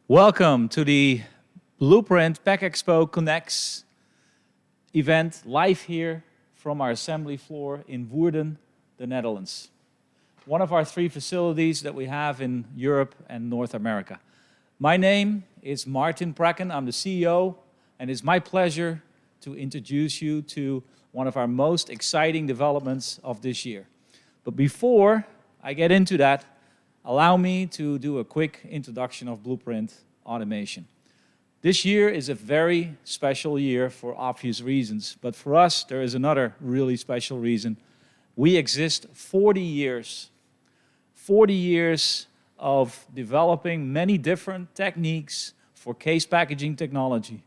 Welcome to the BluePrint Expo Connects event live here from our assembly floor in Woerden, the Netherlands. One of our 3 facilities that we have in Europe and North America. My name is Martin Prakken, I'm the CEO, and it's my pleasure to introduce you to one of our most exciting developments of this year. But before I get into that, allow me to do a quick introduction of BluePrint automation. This year is a very special year for obvious reasons, but for us there is another really special reason. We exist 40 years. 40 years of developing many different techniques for case packaging technology,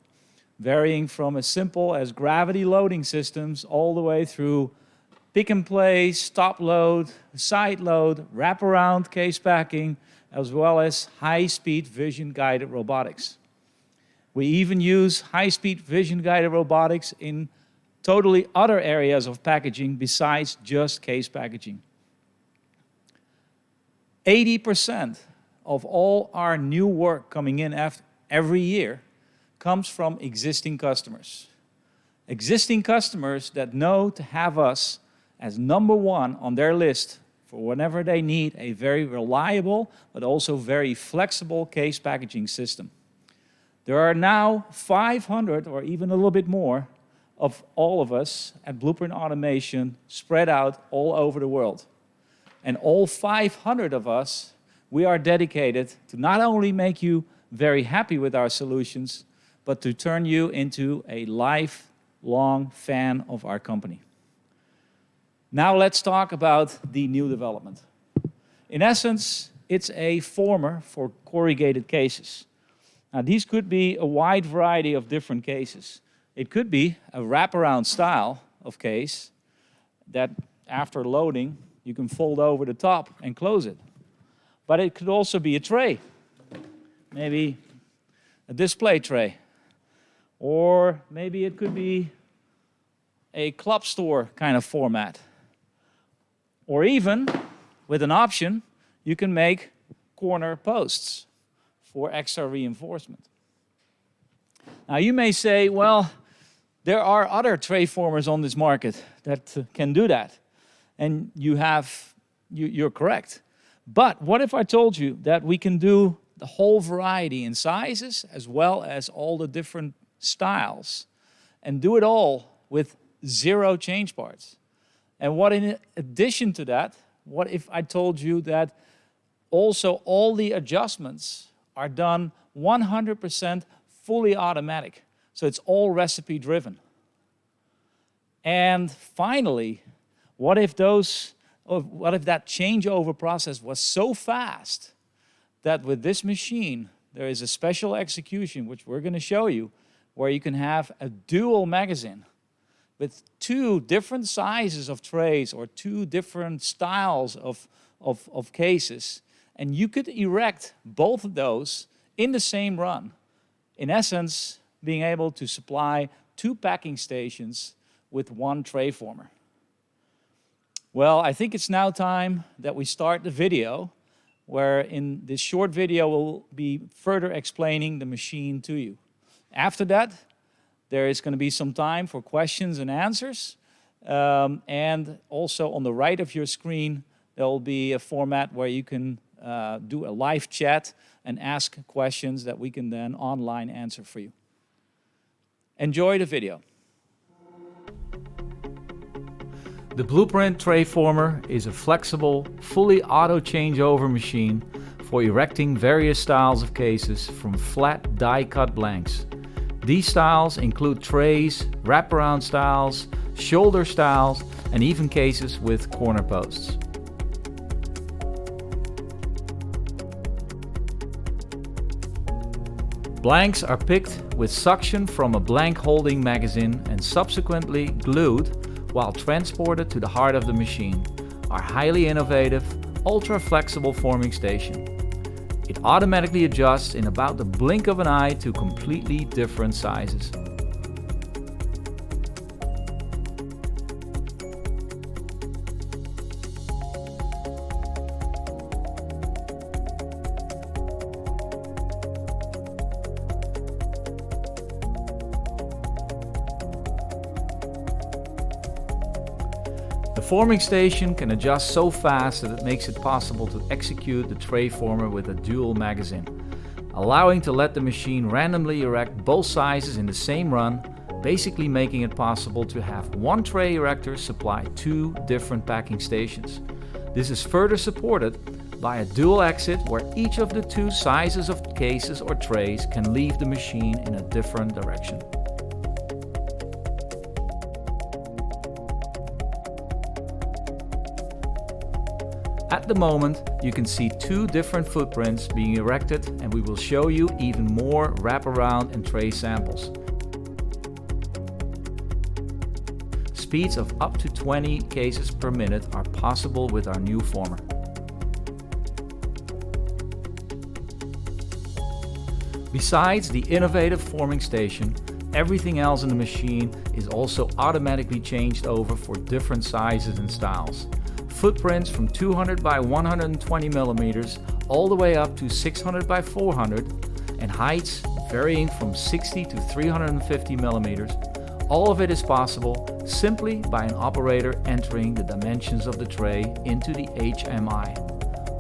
varying from as simple as gravity loading systems all the way through pick and place, top load, side load, wraparound case packing, as well as high-speed vision-guided robotics. We even use high-speed vision-guided robotics in totally other areas of packaging besides just case packaging. 80% of all our new work coming in every year comes from existing customers. Existing customers that know to have us as number 1 on their list for whenever they need a very reliable but also very flexible case packaging system. There are now 500 or even a little bit more of all of us at BluePrint Automation spread out all over the world. And all 500 of us, we are dedicated to not only make you very happy with our solutions, but to turn you into a lifelong fan of our company. Now let's talk about the new development. In essence, it's a former for corrugated cases. Now these could be a wide variety of different cases. It could be a wraparound style of case that after loading you can fold over the top and close it. But it could also be a tray, maybe a display tray. Or maybe it could be a club store kind of format. Or even, with an option, you can make corner posts for extra reinforcement. Now you may say, well, there are other tray formers on this market that can do that. And you're correct. But what if I told you that we can do the whole variety in sizes as well as all the different styles and do it all with 0 change parts? And what in addition to that, what if I told you that also all the adjustments are done 100% fully automatic? So it's all recipe driven. And finally, what if that changeover process was so fast that with this machine there is a special execution, which we're going to show you, where you can have a dual magazine with 2 different sizes of trays or 2 different styles of cases. And you could erect both of those in the same run. In essence, being able to supply 2 packing stations with 1 tray former. Well, I think it's now time that we start the video, where in this short video we'll be further explaining the machine to you. After that, there is going to be some time for questions and answers. And also on the right of your screen, there will be a format where you can do a live chat and ask questions that we can then online answer for you. Enjoy the video. The BluePrint Tray Former is a flexible, fully auto changeover machine for erecting various styles of cases from flat die-cut blanks. These styles include trays, wraparound styles, shoulder styles, and even cases with corner posts. Blanks are picked with suction from a blank holding magazine and subsequently glued while transported to the heart of the machine, our highly innovative, ultra-flexible forming station. It automatically adjusts in about the blink of an eye to completely different sizes. The forming station can adjust so fast that it makes it possible to execute the tray former with a dual magazine, allowing to let the machine randomly erect both sizes in the same run, basically making it possible to have one tray erector supply 2 different packing stations. This is further supported by a dual exit where each of the 2 sizes of cases or trays can leave the machine in a different direction. At the moment, you can see 2 different footprints being erected, and we will show you even more wraparound and tray samples. Speeds of up to 20 cases per minute are possible with our new former. Besides the innovative forming station, everything else in the machine is also automatically changed over for different sizes and styles. Footprints from 200 by 120 millimeters all the way up to 600 by 400, and heights varying from 60 to 350 millimeters. All of it is possible simply by an operator entering the dimensions of the tray into the HMI.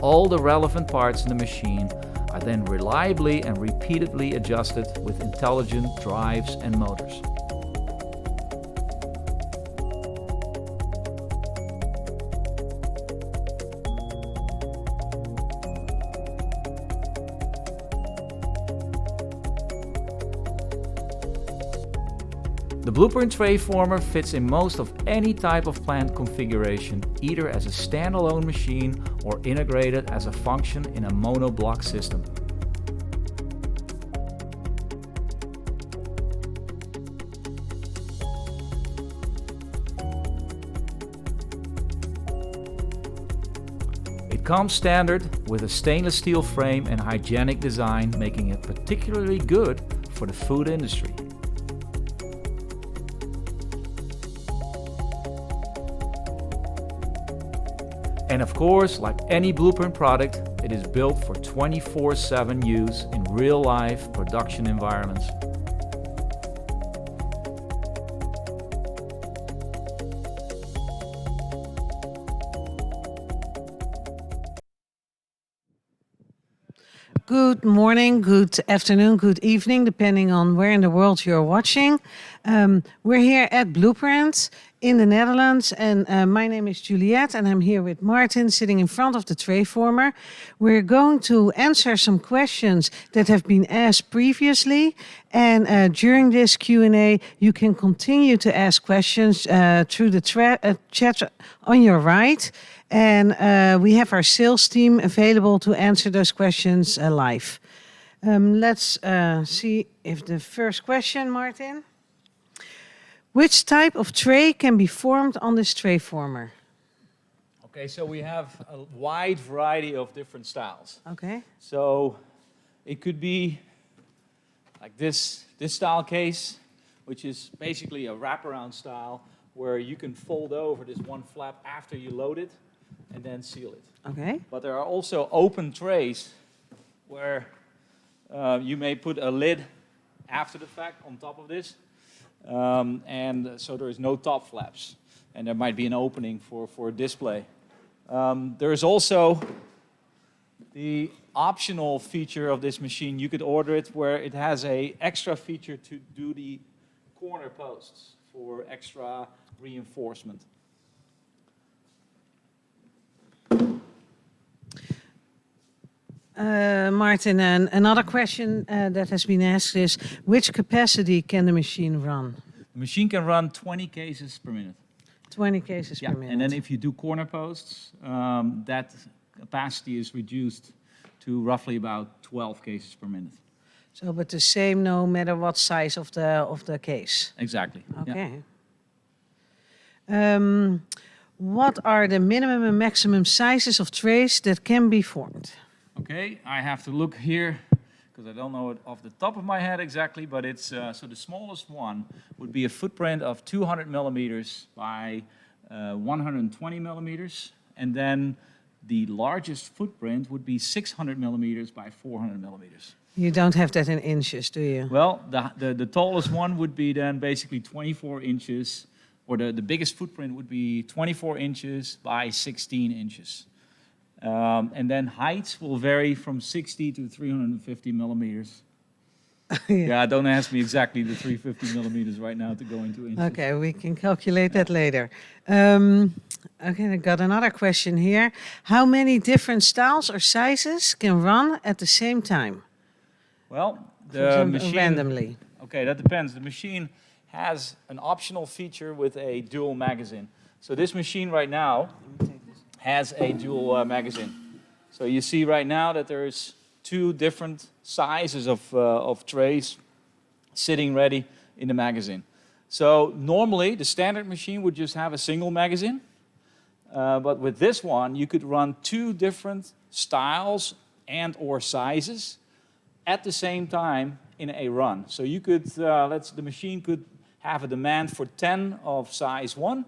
All the relevant parts in the machine are then reliably and repeatedly adjusted with intelligent drives and motors. The BluePrint tray former fits in most of any type of plant configuration, either as a standalone machine or integrated as a function in a monoblock system. It comes standard with a stainless steel frame and hygienic design, making it particularly good for the food industry. And of course, like any BluePrint product, it is built for 24/7 use in real-life production environments. Good morning, good afternoon, good evening, depending on where in the world you're watching. We're here at BluePrint in the Netherlands, and my name is Juliette, and I'm here with Martin sitting in front of the tray former. We're going to answer some questions that have been asked previously, and during this Q&A, you can continue to ask questions through the chat on your right. And we have our sales team available to answer those questions live. Let's see if the first question, Martin. Which type of tray can be formed on this tray former? Okay, so we have a wide variety of different styles. Okay. So it could be like this style case, which is basically a wraparound style where you can fold over this one flap after you load it and then seal it. Okay. But there are also open trays where you may put a lid after the fact on top of this. And so there is no top flaps. And there might be an opening for a display. There is also the optional feature of this machine. You could order it where it has an extra feature to do the corner posts for extra reinforcement. Martin, another question that has been asked is, which capacity can the machine run? The machine can run 20 cases per minute. 20 cases per minute. And then if you do corner posts, that capacity is reduced to roughly about 12 cases per minute. So, but the same no matter what size of the case? Exactly. Okay. Yeah. What are the minimum and maximum sizes of trays that can be formed? Okay, I have to look here because I don't know it off the top of my head exactly, but it's so the smallest one would be a footprint of 200 millimeters by 120 millimeters, and then the largest footprint would be 600 millimeters by 400 millimeters. You don't have that in inches, do you? Well, the tallest one would be then basically 24 inches or the biggest footprint would be 24 inches by 16 inches. And then heights will vary from 60 to 350 millimeters. Yeah, don't ask me exactly the 350 millimeters right now to go into inches. Okay, we can calculate that later. Okay, I got another question here. How many different styles or sizes can run at the same time? Well, For the example, machine... randomly. Okay, that depends. The machine has an optional feature with a dual magazine. So this machine right now has a dual magazine. So you see right now that there's 2 different sizes of trays sitting ready in the magazine. So normally the standard machine would just have a single magazine. But with this one, you could run 2 different styles and or sizes at the same time in a run. So you could, the machine could have a demand for 10 of size 1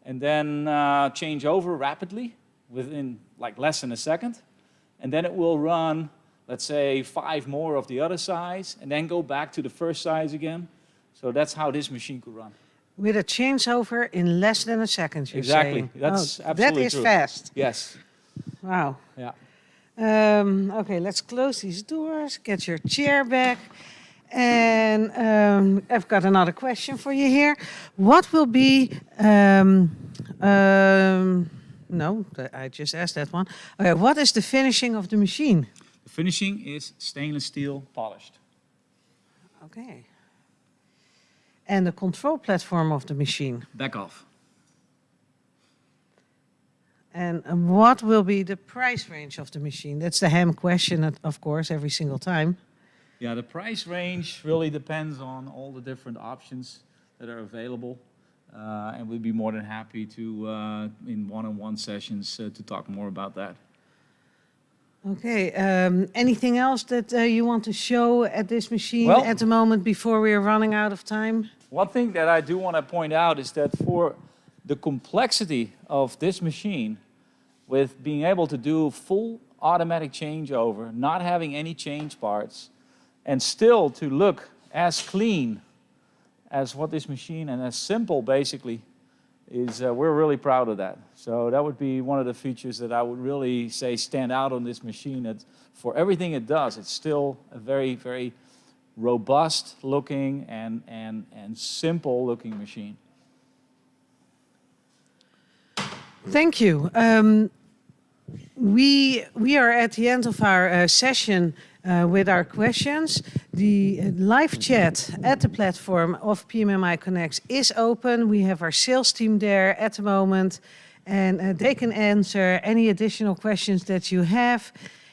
and then change over rapidly within like less than a second. And then it will run, let's say, 5 more of the other size and then go back to the first size again. So that's how this machine could run. With a changeover in less than a second, you're Exactly. saying? That's Oh, absolutely that is true. fast. Yes. Wow. Yeah. Okay, let's close these doors, get your chair back. And I've got another question for you here. What will be... no, I just asked that one. Okay, what is the finishing of the machine? The finishing is stainless steel polished. Okay. And the control platform of the machine? Back off. And what will be the price range of the machine? That's the ham question, of course, every single time. Yeah, the price range really depends on all the different options that are available. And we'd be more than happy to, in one-on-one sessions, to talk more about that. Okay, anything else that you want to show at this machine Well, at the moment before we are running out of time? One thing that I do want to point out is that for the complexity of this machine, with being able to do full automatic changeover, not having any change parts, and still to look as clean as what this machine, and as simple basically, is we're really proud of that. So that would be one of the features that I would really say stand out on this machine. That for everything it does, it's still a very, very robust looking and simple looking machine. Thank you. We are at the end of our session with our questions. The live chat at the platform of PMMI Connect is open. We have our sales team there at the moment, and they can answer any additional questions that you have.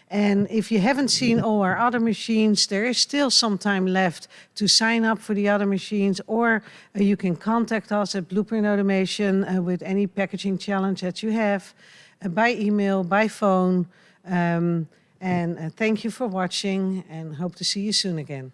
And if you haven't seen all our other machines, there is still some time left to sign up for the other machines, or you can contact us at BluePrint Automation with any packaging challenge that you have, by email, by phone. And thank you for watching, and hope to see you soon again.